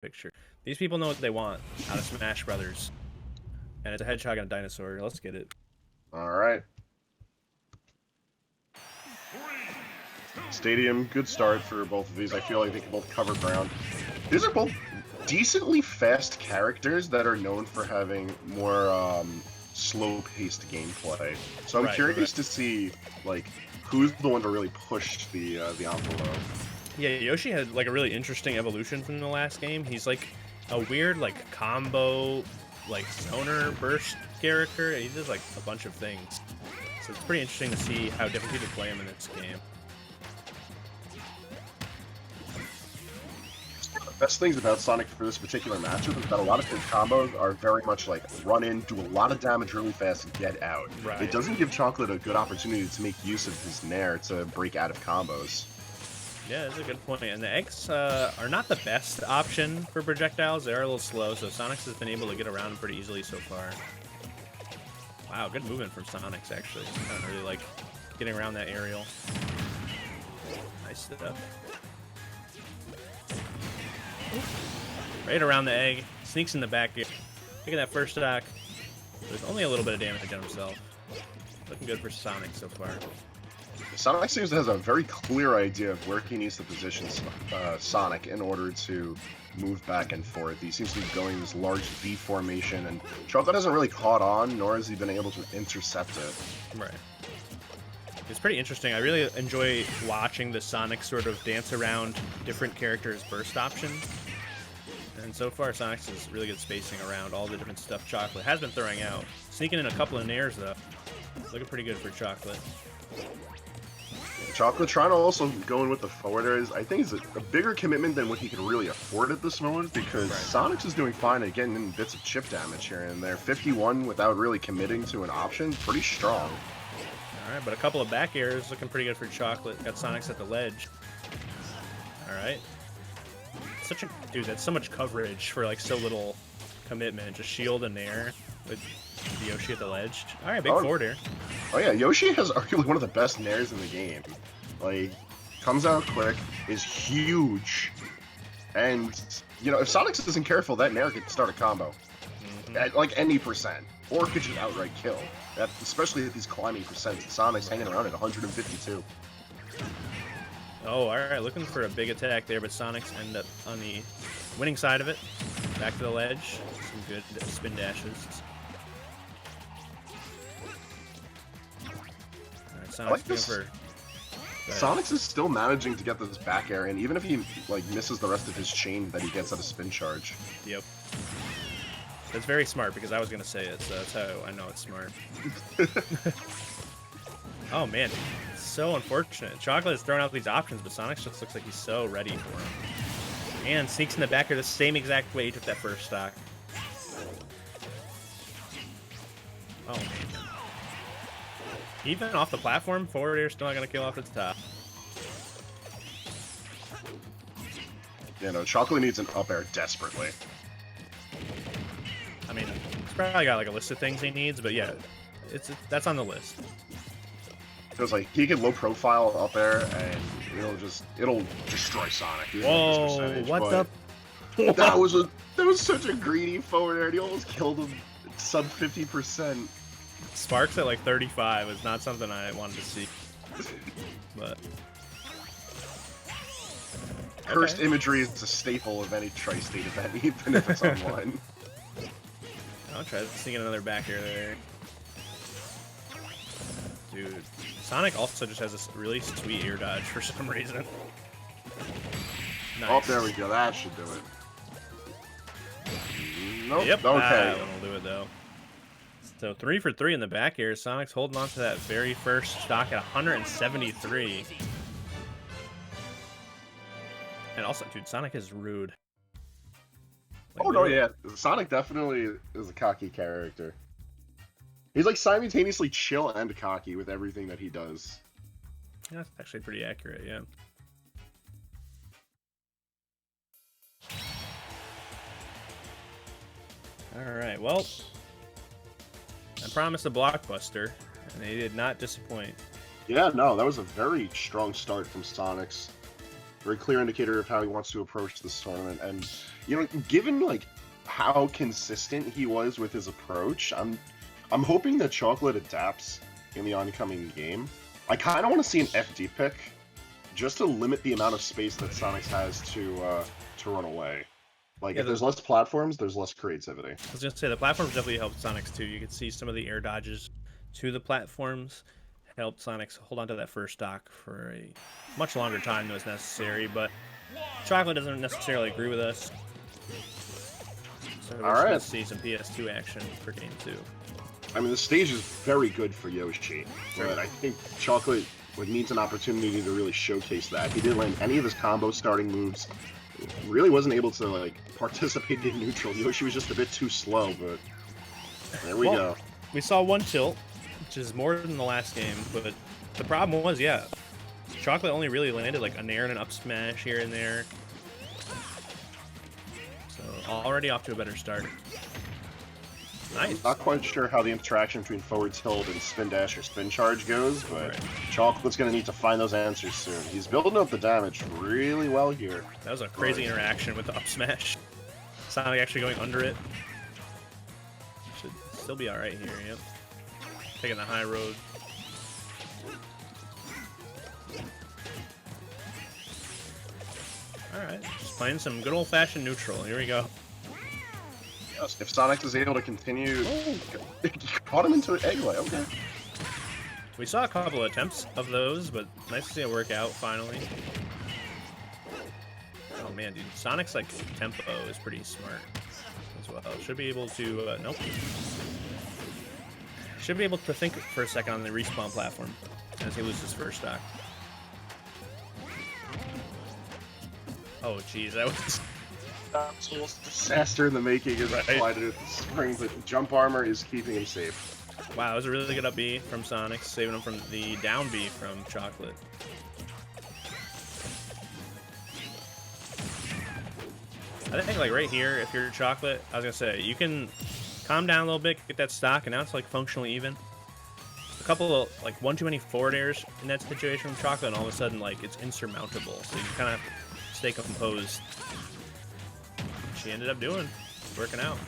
picture. These people know what they want out of Smash Brothers. And it's a hedgehog and a dinosaur. Let's get it. All right. Stadium, good start for both of these. I feel like they can both cover ground. These are both decently fast characters that are known for having more slow-paced gameplay. So I'm curious to see like who's the one to really push the envelope. Yeah, Yoshi had like a really interesting evolution from the last game. He's like a weird like combo like zoner burst character. He does like a bunch of things. So it's pretty interesting to see how different people play him in this game. The best things about Sonic for this particular matchup is that a lot of his combos are very much like run in, do a lot of damage really fast, and get out. Right. It doesn't give Chocolate a good opportunity to make use of his Nair to break out of combos. Yeah, that's a good point. And the eggs are not the best option for projectiles. They are a little slow, so Sonix has been able to get around pretty easily so far. Wow, good movement from Sonix, actually. I don't really like getting around that aerial. Nice stuff. Right around the egg. Sneaks in the back here. Taking that first stock. There's only a little bit of damage on himself. Looking good for Sonic so far. Sonic seems to have a very clear idea of where he needs to position Sonic in order to move back and forth. He seems to be going this large V formation, and Chocolate hasn't really caught on, nor has he been able to intercept it. Right. It's pretty interesting. I really enjoy watching the Sonic sort of dance around different characters' burst options. And so far, Sonic's is really good spacing around all the different stuff Chocolate has been throwing out. Sneaking in a couple of nairs, though. Looking pretty good for Chocolate. Chocolate trying to also go in with the forward airs, I think is a bigger commitment than what he can really afford at this moment, because Sonix is doing fine at getting in bits of chip damage here and there. 51 without really committing to an option, pretty strong. Alright, but a couple of back airs looking pretty good for Chocolate. Got Sonix at the ledge. Alright. Dude, that's so much coverage for like so little commitment. Just shield and nair with Yoshi at the ledge. Alright, big forward air. Oh yeah, Yoshi has arguably one of the best nairs in the game. Like, comes out quick, is huge, and, you know, if Sonix isn't careful, that nair could start a combo. At, like, any percent. Or could just outright kill. Especially at these climbing percents. Sonic's hanging around at 152. Oh, alright, looking for a big attack there, but Sonix ended up on the winning side of it. Back to the ledge. Some good spin dashes. I like this. Sonix is still managing to get this back air, and even if he like misses the rest of his chain that he gets at a spin charge. Yep. That's very smart, because I was going to say it, so that's how I know it's smart. Oh man, it's so unfortunate. Chocolate has thrown out these options, but Sonix just looks like he's so ready for him. And sneaks in the back air the same exact way he took that first stock. Oh man. Even off the platform, forward air still not going to kill off its top. You know, Chocolate needs an up air desperately. I mean, he's probably got like a list of things he needs, but yeah, that's on the list. It was like he can low profile up air and it'll destroy Sonic. Whoa! What the? That was such a greedy forward air. And he almost killed him sub 50%. Sparks at like 35 is not something I wanted to see. But cursed imagery is a staple of any tri-state event, even if it's online. I'll try sneaking another back air there. Dude, Sonic also just has this really sweet air dodge for some reason. Nice. Oh, there we go. That should do it. Nope. Yep. Okay. That one will do it though. So 3 for 3 in the back air. Sonic's holding on to that very first stock at 173. And also, dude, Sonic is rude. Like, oh, no, yeah. Sonic definitely is a cocky character. He's like simultaneously chill and cocky with everything that he does. Yeah, that's actually pretty accurate, yeah. Alright, well, I promised a blockbuster, and they did not disappoint. Yeah, no, that was a very strong start from Sonix. Very clear indicator of how he wants to approach this tournament. And given like how consistent he was with his approach, I'm hoping that Chocolate adapts in the oncoming game. I kind of want to see an FD pick, just to limit the amount of space that Sonix has to run away. Like, if there's less platforms, there's less creativity. I was gonna say the platforms definitely helped Sonix too. You could see some of the air dodges to the platforms helped Sonix hold on to that first stock for a much longer time than was necessary. But Chocolate doesn't necessarily agree with us. So we're just gonna see some PS2 action for game 2. I mean, the stage is very good for Yoshi, but I think Chocolate needs an opportunity to really showcase that. He didn't land any of his combo starting moves. Really wasn't able to like participate in neutral. Yoshi was just a bit too slow, but there we go. We saw one tilt, which is more than the last game, but the problem was, Chocolate only really landed like a nair and an up smash here and there. So already off to a better start. Nice. Not quite sure how the interaction between forward tilt and spin dash or spin charge goes, but Chocolate's going to need to find those answers soon. He's building up the damage really well here. That was a crazy interaction with the up smash. Sonic actually going under it. Should still be alright here, yep. Taking the high road. Alright, just playing some good old-fashioned neutral. Here we go. If Sonix is able to continue... Oh, caught him into an egg lay, okay. We saw a couple of attempts of those, but nice to see it work out finally. Oh man, dude, Sonic's like tempo is pretty smart as well. Should be able to, nope. Should be able to think for a second on the respawn platform as he loses his first stock. Oh jeez, that was... Absolute disaster in the making as collided with the spring, but jump armor is keeping him safe. Wow, that was a really good up B from Sonix, saving him from the down B from Chocolate. I think like right here, if you're Chocolate, I was gonna say you can calm down a little bit, get that stock, and now it's like functionally even. A couple of like one too many forward airs in that situation from Chocolate, and all of a sudden like it's insurmountable. So you kind of have to stay composed. She ended up doing, working out.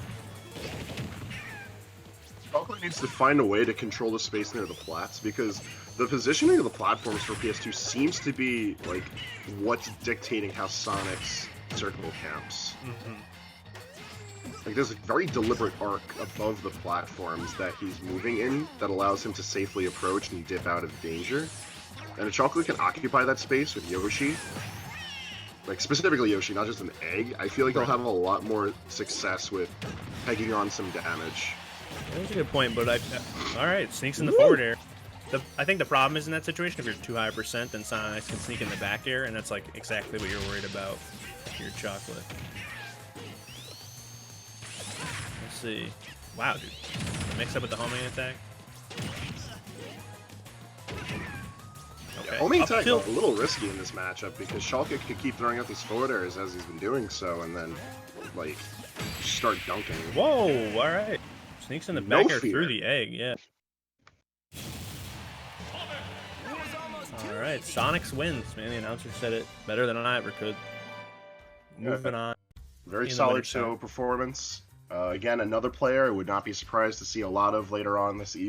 Chocolate needs to find a way to control the space near the plats, because the positioning of the platforms for PS2 seems to be like what's dictating how Sonic's circle camps. Like there's a very deliberate arc above the platforms that he's moving in that allows him to safely approach and dip out of danger. And if Chocolate can occupy that space with Yoshi, like specifically Yoshi, not just an egg, I feel like they'll have a lot more success with pegging on some damage. That's a good point, but alright, sneaks in the forward air. I think the problem is in that situation, if you're too high a percent, then Sonix can sneak in the back air, and that's like exactly what you're worried about if you're Chocolate. Let's see. Wow, dude. The mix up with the homing attack. Okay. Homing attack is a little risky in this matchup because Chocolate could keep throwing out these forward airs as he's been doing so, and then, like, start dunking. Whoa, alright. Sneaks in the back air through the egg, yeah. Alright, Sonix wins, man. The announcer said it better than I ever could. Moving on. Very solid show performance. Again, another player I would not be surprised to see a lot of later on this evening.